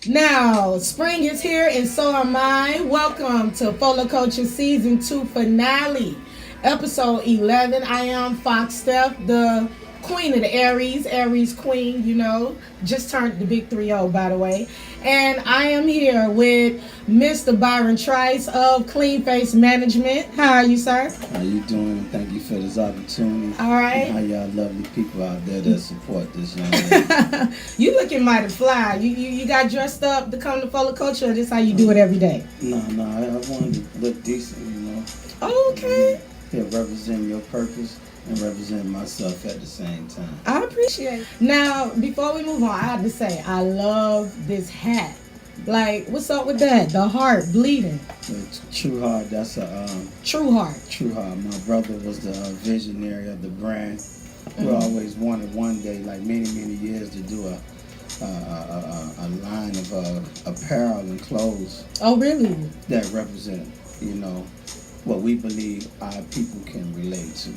Now, spring is here and so am I. Welcome to Photo Culture Season 2 finale, Episode 11. I am Fox Steph, the queen of the Aries queen, just turned the big 3-0, by the way. And I am here with Mr. Byron Trice of Cleanface Management. How are you, sir? How you doing? Thank you for this opportunity. All right. And how y'all lovely people out there that support this young lady. You looking mighty fly. You got dressed up to come to Photo Culture, or this how you do it every day? No, I wanted to look decent, Okay. Yeah, represent your purpose and represent myself at the same time. I appreciate it. Now, before we move on, I have to say, I love this hat. Like, what's up with that? The heart bleeding. True Heart, that's a... True Heart. True Heart. My brother was the visionary of the brand. We always wanted one day, like many years, to do a line of apparel and clothes. Oh, really? That represent, what we believe our people can relate to.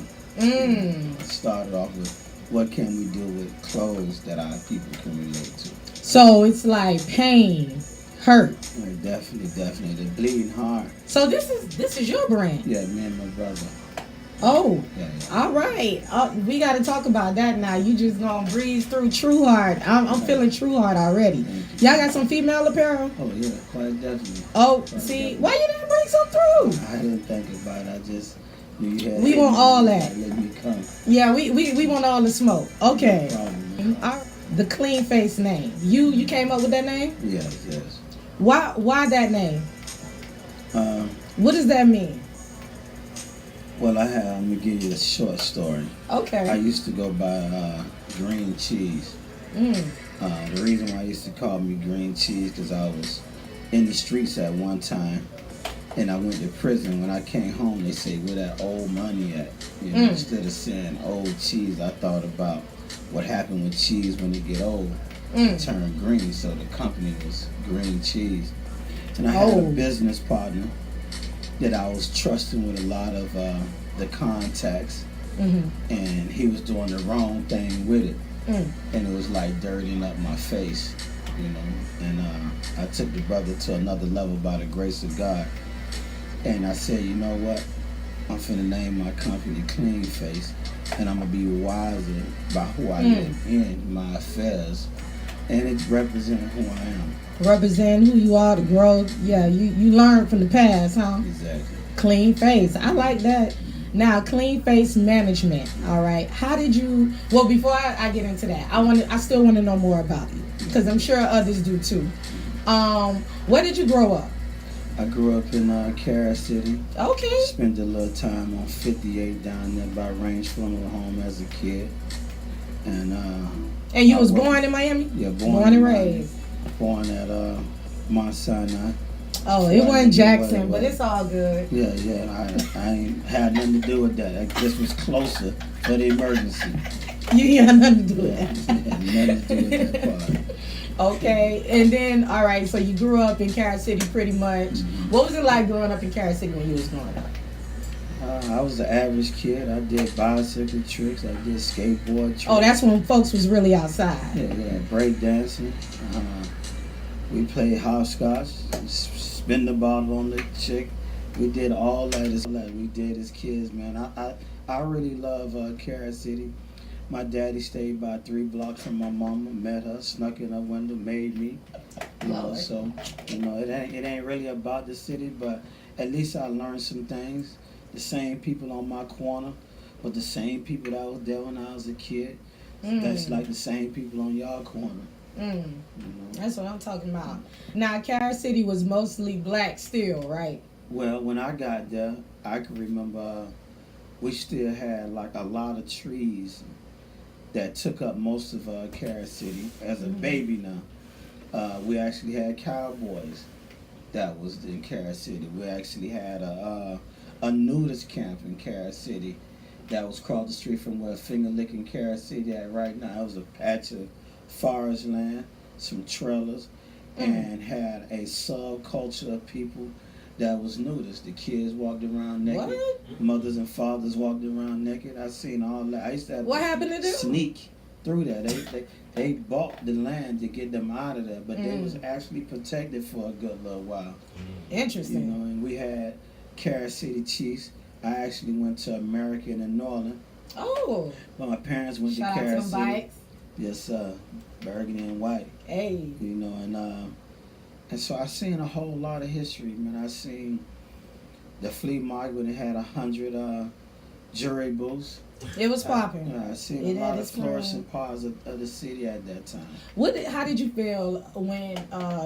Started off with what can we do with clothes that our people can relate to. So it's like pain, hurt. Like definitely. The bleeding heart. So this is your brand. Yeah, me and my brother. Oh, yeah. All right. We got to talk about that now. You just gonna breeze through True Heart. I'm feeling True Heart already. Y'all got some female apparel? Oh yeah, quite definitely. Oh, see, why you didn't bring some through? I didn't think about it. I just we want all that. Let me come. Yeah, we want all the smoke. Okay. No problem, The Cleanface name. You came up with that name? Yes. Why that name? What does that mean? Well, I'm gonna give you a short story. Okay. I used to go by Green Cheese. The reason why I used to call me Green Cheese because I was in the streets at one time, and I went to prison. When I came home, they say, "Where that old money at?" Instead of saying old cheese, I thought about what happened with cheese when it get old. It turned green, so the company was Green Cheese. And I had a business partner that I was trusting with a lot of the contacts, and he was doing the wrong thing with it, and it was like dirtying up my face, and I took the brother to another level by the grace of God, and I said, you know what, I'm finna name my company Cleanface, and I'm gonna be wiser by who I let in my affairs, and it represents who I am. Represent who you are, the growth. Yeah, you learn from the past, huh? Exactly. Cleanface. I like that. Now, Cleanface Management. All right. How did you? Well, before I get into that, I still want to know more about you because I'm sure others do too. Where did you grow up? I grew up in Carroll City. Okay. Spent a little time on 58 down there by Range Funeral Home as a kid, and you was born in Miami? Yeah, born and raised. Born at Mount Sinai. Oh, it wasn't Jackson, but it's all good. Yeah. I ain't had nothing to do with that. I just was closer for the emergency. You had nothing to do with that. Nothing to do with that part. Okay, and then, all right, so you grew up in Carroll City pretty much. What was it like growing up in Carroll City when you was growing up? I was an average kid. I did bicycle tricks. I did skateboard tricks. Oh, that's when folks was really outside. Yeah, break dancing. We played hopscotch, spin the bottle on the chick. We did all that. We did as kids, man. I really love Carroll City. My daddy stayed by 3 blocks from my mama. Met her, snuck in her window, made me. So it ain't really about the city, but at least I learned some things. The same people on my corner, but the same people that was there when I was a kid. That's like the same people on y'all corner. That's what I'm talking about. Now, Carroll City was mostly black still, right? Well, when I got there, I can remember we still had like a lot of trees that took up most of Carroll City. As a baby now, we actually had cowboys that was in Carroll City. We actually had a nudist camp in Carroll City that was across the street from where Finger Licking Carroll City at right now. It was a patch of forest land, some trailers, and had a subculture of people that was nudist. The kids walked around naked. What? Mothers and fathers walked around naked. I seen all that. I used to have what happened to them? sneak through that. They bought the land to get them out of there, but they was actually protected for a good little while. Interesting. You know, and we had Carol City Chiefs. I actually went to American in New Orleans. Oh. But my parents went Shout to Carol out to City. bikes. Yes, sir. Burgundy and white. Hey. You know, and so I seen a whole lot of history, man. I seen the flea market when it had 100 jury booths. It was popping. I seen a lot of flourishing parts of the city at that time. How did you feel when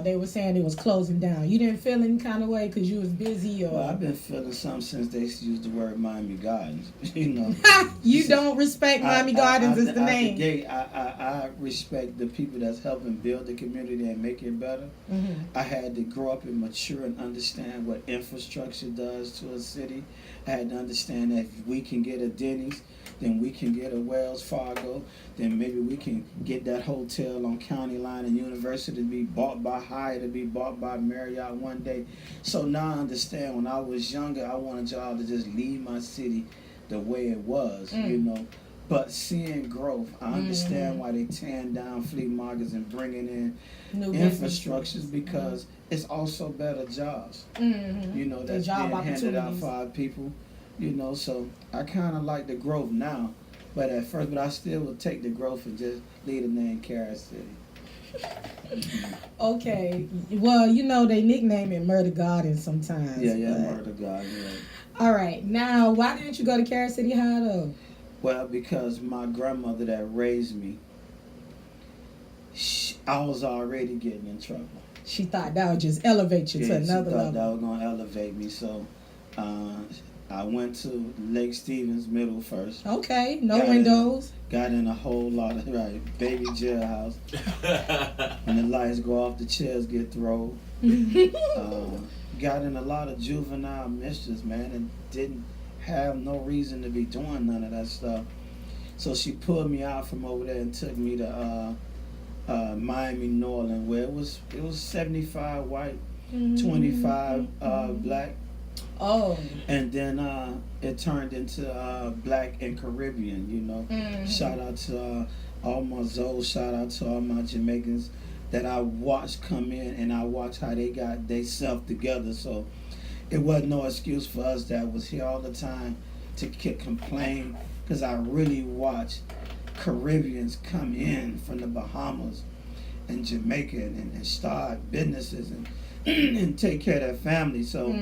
they were saying it was closing down? You didn't feel any kind of way because you was busy, or? Well, I've been feeling something since they used the word Miami Gardens. You know. You don't respect Miami Gardens as the name. I respect the people that's helping build the community and make it better. Mm-hmm. I had to grow up and mature and understand what infrastructure does to a city. I had to understand that if we can get a Denny's, then we can get a Wells Fargo, then maybe we can get that hotel on County Line and University to be bought by Hyatt, to be bought by Marriott one day. So now I understand, when I was younger, I wanted y'all to just leave my city the way it was, you know. But seeing growth, I understand why they tearing down flea markets and bringing in new infrastructures, because it's also better jobs. You know, that's being handed out for our people. You know, so I kind of like the growth now, but I still would take the growth and just leave the name Carol City. Okay, well, you know they nickname it Murder Garden sometimes. Yeah, Murder Garden. Yeah. All right, now why didn't you go to Carol City High though? Well, because my grandmother that raised me, I was already getting in trouble. She thought that would just elevate you to another level. That was gonna elevate me, so. I went to Lake Stevens Middle first. Okay, no windows. Got in a whole lot of baby jailhouse. When the lights go off, the chairs get thrown. Got in a lot of juvenile mischief, man, and didn't have no reason to be doing none of that stuff. So she pulled me out from over there and took me to Miami, New Orleans, where it was 75 white, 25 black. Oh. And then it turned into Black and Caribbean, you know. Shout out to all my Zoes, shout out to all my Jamaicans that I watched come in, and I watched how they got they self together. So it wasn't no excuse for us that was here all the time to complain, because I really watched Caribbeans come in from the Bahamas and Jamaica and start businesses and take care of their family. So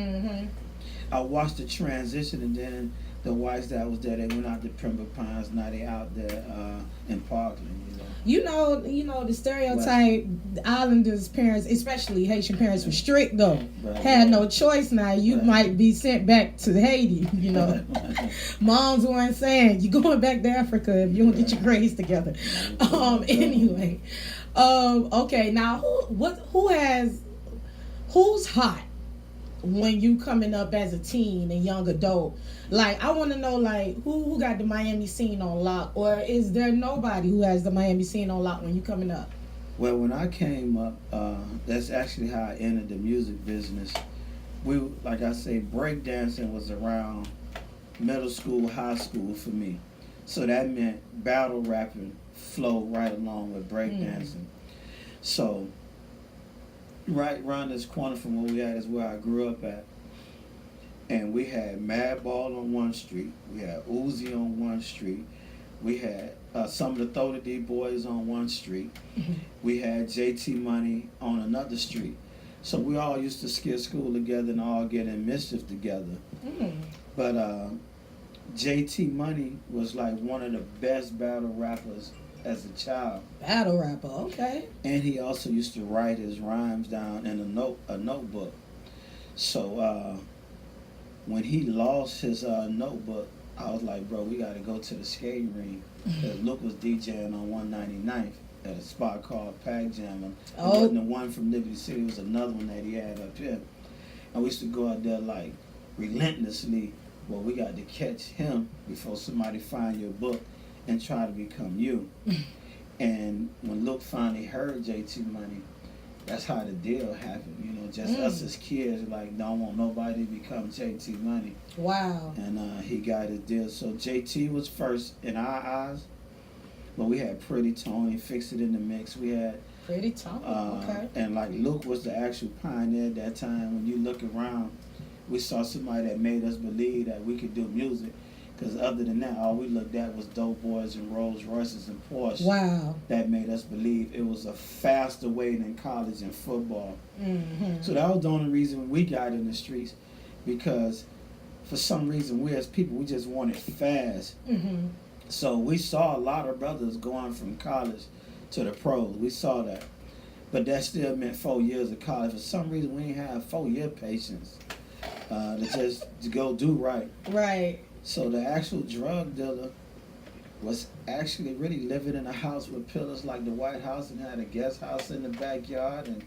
I watched the transition, and then the whites that was there, they went out to Pembroke Pines. Now they out there in Parkland, you know. You know the stereotype. The Islanders' parents, especially Haitian parents, were strict though. Had no choice. Now you might be sent back to Haiti. You know, moms weren't saying you going back to Africa if you don't get your grades together. Anyway, okay. Now who's hot when you coming up as a teen and young adult? Like, I want to know, like, who got the Miami scene on lock, or is there nobody who has the Miami scene on lock when you coming up? Well, when I came up, that's actually how I entered the music business. Like I say, breakdancing was around middle school, high school for me. So that meant battle rapping flowed right along with breakdancing. So right around this corner from where we at is where I grew up at. And we had Madball on one street. We had Uzi on one street. We had some of the Throw D Boys on one street. We had JT Money on another street. So we all used to skip school together and all get in mischief together. But JT Money was like one of the best battle rappers as a child. Battle rapper, okay. And he also used to write his rhymes down in a notebook. So when he lost his notebook, I was like, bro, we got to go to the skating ring. Luke was DJing on 199th at a spot called Pack Jam. It wasn't the one from Liberty City, it was another one that he had up here. And we used to go out there like relentlessly. Well, we got to catch him before somebody find your book and try to become you. And when Luke finally heard JT Money, that's how the deal happened. You know, just us as kids, like, don't want nobody to become JT Money. Wow. And he got his deal. So JT was first in our eyes. but we had Pretty Tony, Fix It in the Mix. We had Pretty Tony. Okay. And like Luke was the actual pioneer at that time. When you look around, we saw somebody that made us believe that we could do music. Because other than that, all we looked at was Dope Boys and Rolls Royces and Porsche. Wow. That made us believe it was a faster way than college and football. Mm-hmm. So that was the only reason we got in the streets, because for some reason we as people, we just wanted fast. Mm-hmm. So we saw a lot of brothers going from college to the pros. We saw that. But that still meant 4 years of college. For some reason, we didn't have 4-year patience to go do right. Right. So the actual drug dealer was actually really living in a house with pillars like the White House, and had a guest house in the backyard,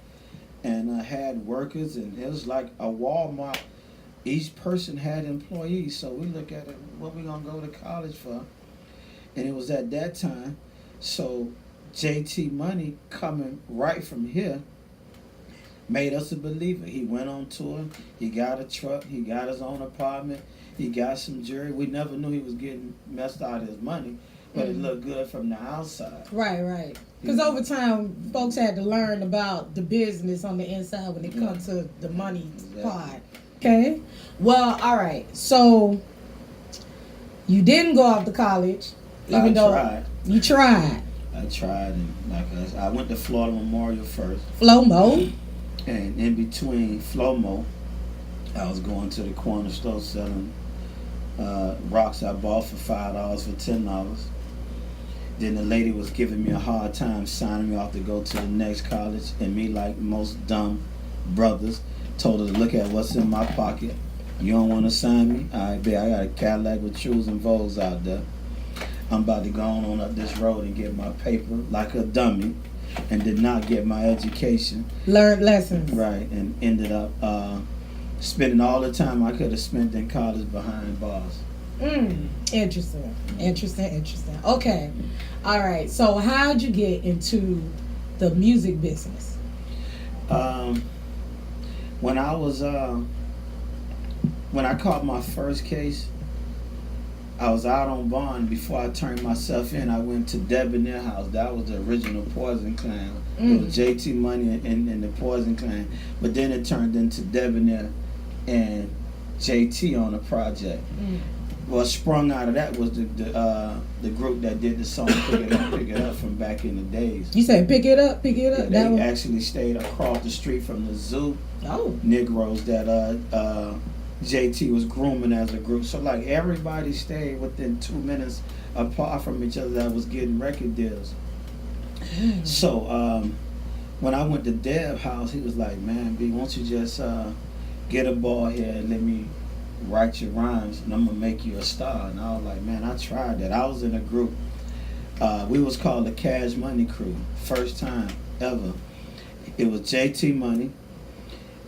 and had workers, and it was like a Walmart. Each person had employees. So we look at it, what we gonna go to college for? And it was at that time. So JT Money coming right from here made us a believer. He went on tour. He got a truck. He got his own apartment. He got some jewelry. We never knew he was getting messed out of his money, but it looked good from the outside. Right. Because over time, folks had to learn about the business on the inside when it comes to the money part. Okay. Well, all right. So you didn't go off to college, even though tried. You tried. I tried, and like I went to Florida Memorial first. Flomo. And in between Flomo, I was going to the corner store selling rocks I bought for $5 for $10. Then the lady was giving me a hard time signing me off to go to the next college, and me, like most dumb brothers, told her to look at what's in my pocket. You don't want to sign me? All right, babe, I got a Cadillac with Trues and Vogues out there. I'm about to go on up this road and get my paper like a dummy, and did not get my education. Learned lessons. Right, and ended up spending all the time I could have spent in college behind bars. Interesting. Okay. All right. So how'd you get into the music business? When I was when I caught my first case, I was out on bond. Before I turned myself in, I went to Debonair House. That was the original Poison Clan. It was JT Money and the Poison Clan. But then it turned into Debonair and JT on a project. Well, sprung out of that was the group that did the song Pick It Up from back in the days. You said Pick It Up? Yeah, they actually stayed across the street from the zoo. Negroes that JT was grooming as a group. So like everybody stayed within 2 minutes apart from each other that was getting record deals. So when I went to Deb house, he was like, man, B, won't you just get a ball here and let me write your rhymes and I'm gonna make you a star. And I was like, man, I tried that. I was in a group. We was called the Cash Money Crew. First time ever. It was JT Money.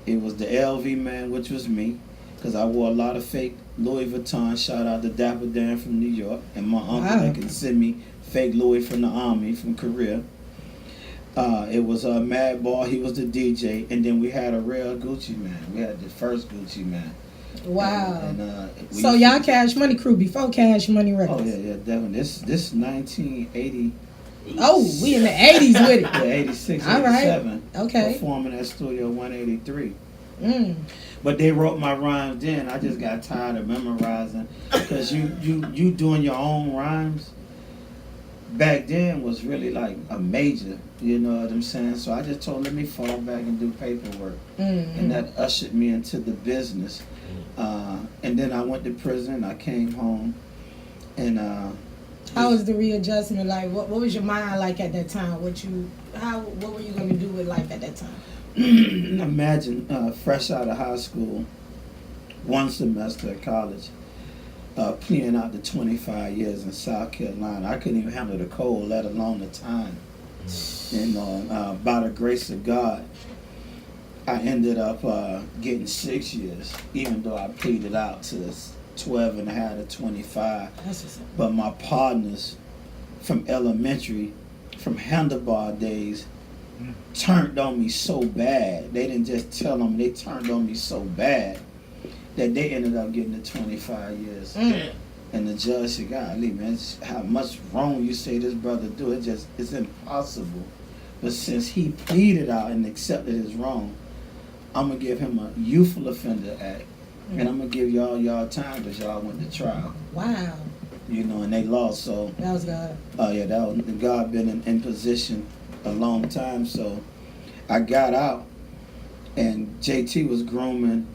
It was the LV Man, which was me, because I wore a lot of fake Louis Vuitton. Shout out to Dapper Dan from New York, and my uncle that can send me fake Louis from the Army, from Korea. It was Mad Ball. He was the DJ, and then we had a real Gucci Man. We had the first Gucci Man. Wow. And so y'all Cash Money Crew before Cash Money Records? Oh yeah, definitely. This 1980. Oh, we in the 80s with it. Yeah, 86, all 87. Right. Okay. Performing at Studio 183. But they wrote my rhymes then. I just got tired of memorizing, because you doing your own rhymes back then was really like a major, you know what I'm saying? So I just told, let me fall back and do paperwork. And that ushered me into the business. And then I went to prison. I came home, and how was the readjustment like? What was your mind like at that time? What were you going to do with life at that time? Imagine fresh out of high school, one semester at college, playing out the 25 years in South Carolina. I couldn't even handle the cold, let alone the time. And by the grace of God, I ended up getting 6 years, even though I pleaded out to 12 and a half to 25. But my partners from elementary, from handlebar days, turned on me so bad. They didn't just tell them, they turned on me so bad that they ended up getting the 25 years. And the judge said, golly, man, how much wrong you say this brother do. It's impossible. But since he pleaded out and accepted his wrong, I'm going to give him a youthful offender act. And I'm going to give y'all time because y'all went to trial. Wow. And they lost. So that was God. Oh, yeah, that was God been in position a long time. So I got out, and JT was grooming.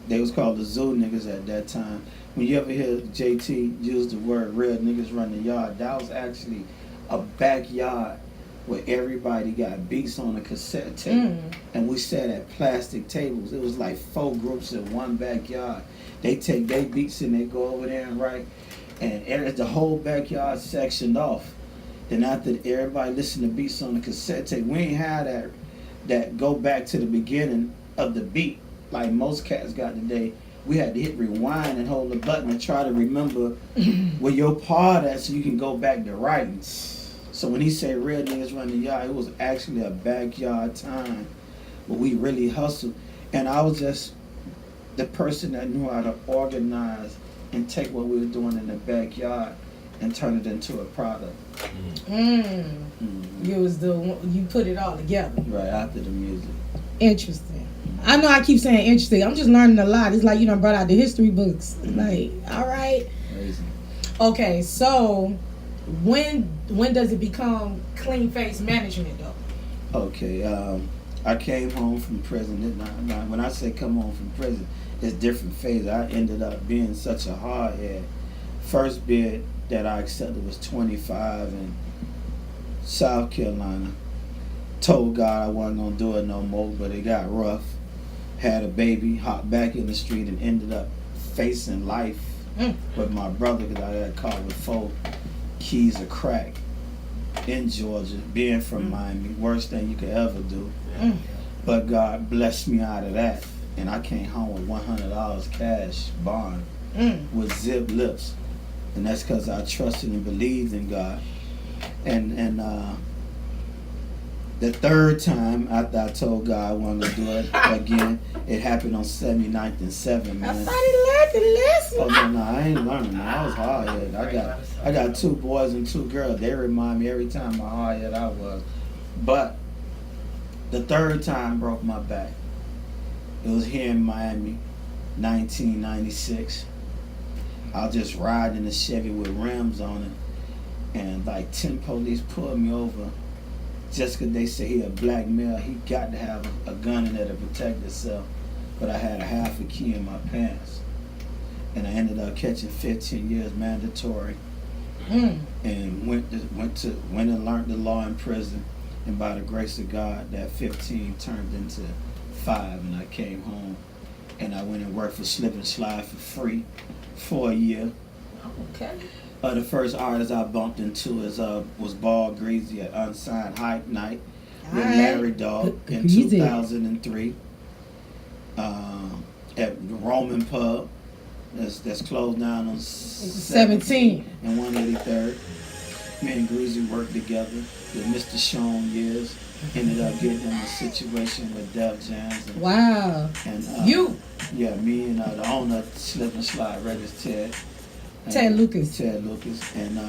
They was called the Zoo niggas at that time. When you ever hear JT use the word real niggas run the yard, that was actually a backyard where everybody got beats on a cassette tape. And we sat at plastic tables. It was like 4 groups in one backyard. They take their beats and they go over there and write. And the whole backyard sectioned off. Then after everybody listened to beats on the cassette tape, we ain't had that go back to the beginning of the beat like most cats got today. We had to hit rewind and hold the button and try to remember where your part at so you can go back to writing. So when he said real niggas run the yard, it was actually a backyard time where we really hustled. And I was just the person that knew how to organize and take what we were doing in the backyard and turn it into a product. You put it all together. Right, after the music. Interesting. I know I keep saying interesting. I'm just learning a lot. It's like you done brought out the history books. Like, all right. Crazy. Okay, so when does it become Cleanface management though? Okay, I came home from prison. Now, when I say come home from prison, it's different phases. I ended up being such a hardhead. First bid that I accepted was 25 in South Carolina. Told God I wasn't going to do it no more, but it got rough. Had a baby, hopped back in the street, and ended up facing life with my brother because I got caught with 4 keys of crack in Georgia, being from Miami. Worst thing you could ever do. But God blessed me out of that. And I came home with $100 cash bond with zip lips. And that's because I trusted and believed in God. And the third time after I told God I wanted to do it again, it happened on 79th and 7, man. I thought he learned to listen. Oh, no, I ain't learning. I was hard-headed. I got 2 boys and 2 girls. They remind me every time how hard-headed I was. But the third time broke my back. It was here in Miami, 1996. I was just riding in a Chevy with rims on it, and like 10 police pulled me over just because they say he a black male. He got to have a gun in there to protect himself. But I had a half a key in my pants, and I ended up catching 15 years mandatory, and went and learned the law in prison. And by the grace of God, that 15 turned into 5, and I came home, and I went and worked for Slip and Slide for free for a year. Okay. The first artist I bumped into was Ball Greasy at Unsigned Hype Night with Larry Dog in 2003 at Roman Pub. That's closed down on 17 and 183rd. Me and Greasy worked together with Mr. Sean Years. Ended up getting in a situation with Def Jams. And, Yeah, me and the owner Slip and Slide Records, Ted Lucas. And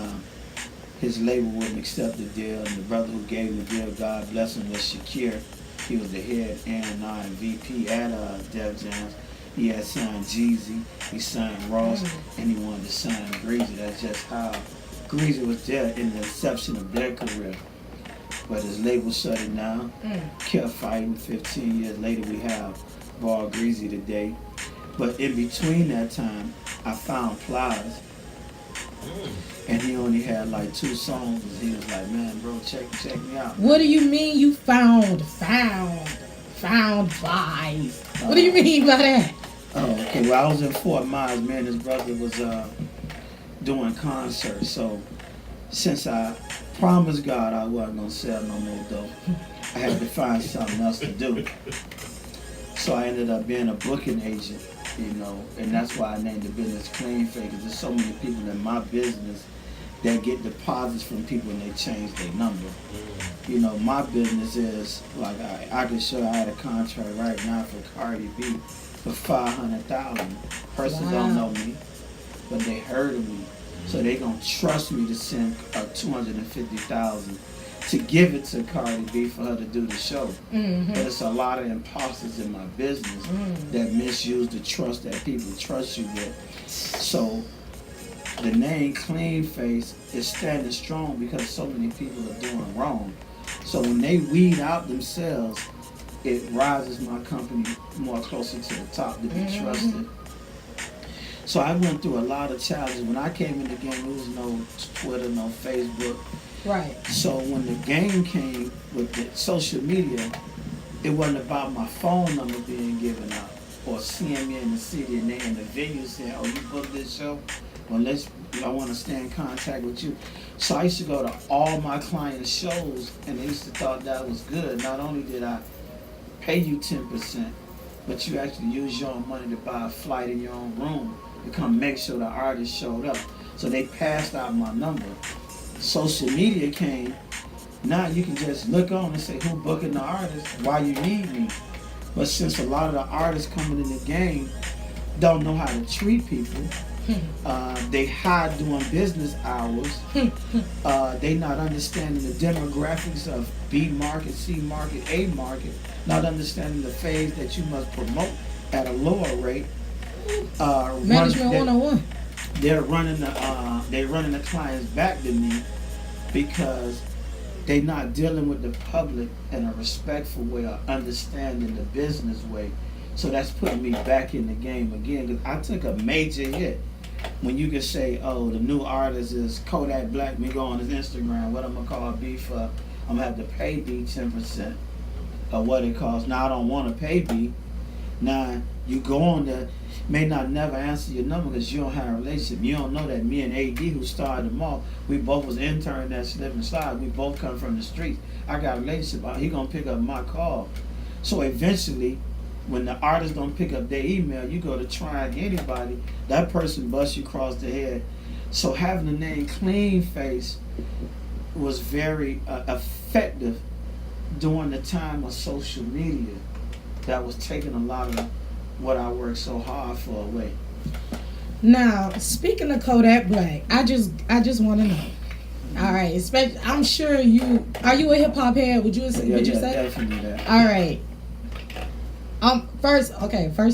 his label wouldn't accept the deal. And the brother who gave the deal, God bless him, was Shakir. He was the head A&R and VP at Def Jams. He had signed Jeezy, he signed Ross, and he wanted to sign Greasy. That's just how Greasy was there in the inception of their career. But his label shut it down, kept fighting. 15 years later, we have Ball Greasy today. But in between that time, I found Plies, and he only had like 2 songs. And he was like, man, bro, check me out. What do you mean you found Plies? What do you mean by that? Oh, okay. Well, I was in Fort Myers. Me and his brother was doing concerts. So since I promised God I wasn't going to sell no more dope, I had to find something else to do. So I ended up being a booking agent, and that's why I named the business Cleanface, because there's so many people in my business that get deposits from people and they change their number. My business is, like, I can show I had a contract right now for Cardi B for $500,000. Persons don't know me. but they heard of me. So they gonna trust me to send $250,000 to give it to Cardi B for her to do the show. But it's a lot of imposters in my business that misuse the trust that people trust you with. So the name Cleanface is standing strong because so many people are doing wrong. So when they weed out themselves, it rises my company more closer to the top to be trusted. So I went through a lot of challenges. When I came in the game, there was no Twitter, no Facebook. Right. So when the game came with the social media, it wasn't about my phone number being given out or seeing me in the city and they in the venue saying, "Oh, you booked this show? Well, I want to stay in contact with you." So I used to go to all my clients' shows, and they used to thought that was good. Not only did I pay you 10%, but you actually use your own money to buy a flight in your own room to come make sure the artist showed up. So they passed out my number. Social media came. Now you can just look on and say who booking the artist, why you need me. But since a lot of the artists coming in the game don't know how to treat people, they hide doing business hours. They not understanding the demographics of B market, C market, A market. Not understanding the phase that you must promote at a lower rate. Management 101. They're running the clients back to me because they're not dealing with the public in a respectful way or understanding the business way. So that's putting me back in the game again because I took a major hit. When you can say, "Oh, the new artist is Kodak Black," me go on his Instagram, what I'm gonna call B for, I'm gonna have to pay B 10% of what it costs. Now I don't want to pay B. Now you go on there, may not never answer your number because you don't have a relationship. You don't know that me and AD, who started them off, we both was interns at Slip and Slide. We both come from the streets. I got a relationship. He gonna pick up my call. So eventually, when the artist don't pick up their email, you go to try anybody, that person busts you across the head. So having the name Cleanface was very effective during the time of social media. That was taking a lot of what I worked so hard for away. Now, speaking of Kodak Black, I just want to know. All right, especially, I'm sure are you a hip hop head? Would you say? Definitely that. All right. First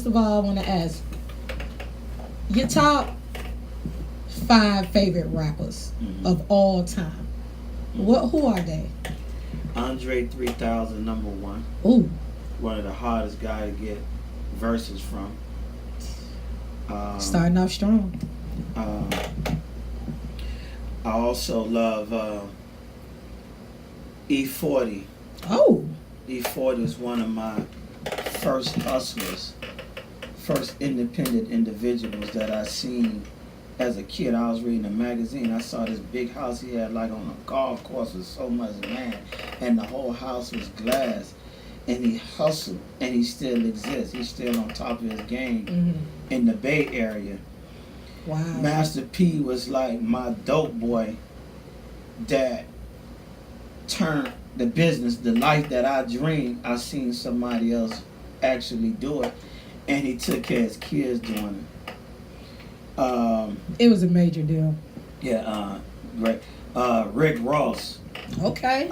of all, I want to ask your top 5 favorite rappers of all time. Who are they? Andre 3000, number 1. Ooh. One of the hardest guys to get verses from. Starting off strong. I also love E40. Oh. E40 is one of my first hustlers, first independent individuals that I seen as a kid. I was reading a magazine. I saw this big house he had like on a golf course with so much land, and the whole house was glass. And he hustled, and he still exists. He's still on top of his game in the Bay Area. Wow. Master P was like my dope boy that turned the business, the life that I dreamed, I seen somebody else actually do it, and he took care of his kids doing it. It was a major deal. Yeah, great. Rick Ross. Okay.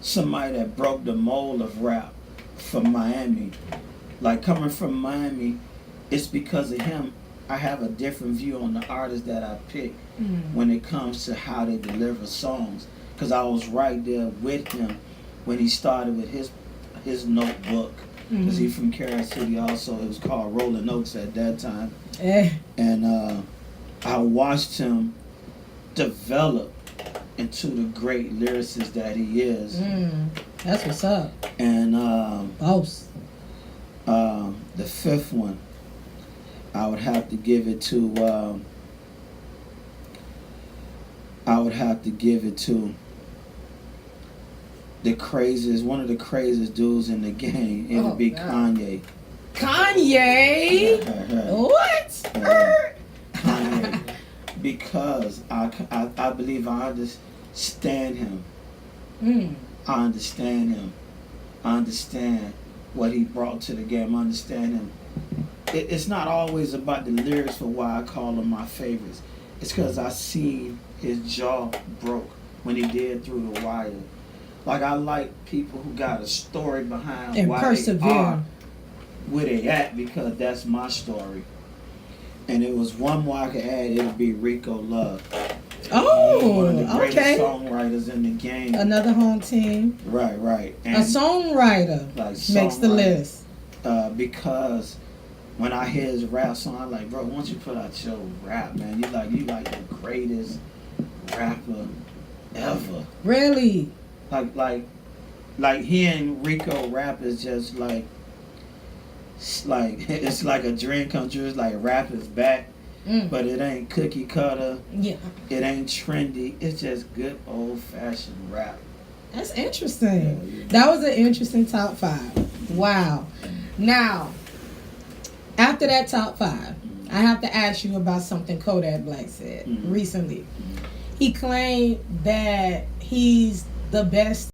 Somebody that broke the mold of rap from Miami. Like coming from Miami, it's because of him I have a different view on the artists that I pick when it comes to how they deliver songs. Because I was right there with him when he started with his notebook. Because he's from Carol City also. It was called Rolling Notes at that time. And I watched him develop into the great lyricist that he is. That's what's up. And Boss. The 5th one, I would have to give it to one of the craziest dudes in the game. It would be Kanye. Kanye? What? Kanye. Because I believe I understand him. I understand him. I understand what he brought to the game. I understand him it's not always about the lyrics for why I call them my favorites. It's because I seen his jaw broke when he did Through the Wire. Like, I like people who got a story behind and why persevere. they are where they at, because that's my story. And it was one more I could add, it'd be Rico Love. Oh, one of the greatest okay. songwriters in the game. Another home team. Right. And a songwriter makes the list. Because when I hear his rap song, I'm like, bro, once you put out your rap, man, you like the greatest rapper ever. Really? Like hearing Rico rap is just like it's like a dream come true. It's like rap is back, but it ain't cookie cutter. Yeah. It ain't trendy. It's just good old fashioned rap. That's interesting. Yeah. That was an interesting top 5. Wow. Now, after that top 5, I have to ask you about something Kodak Black said recently. He claimed that he's the best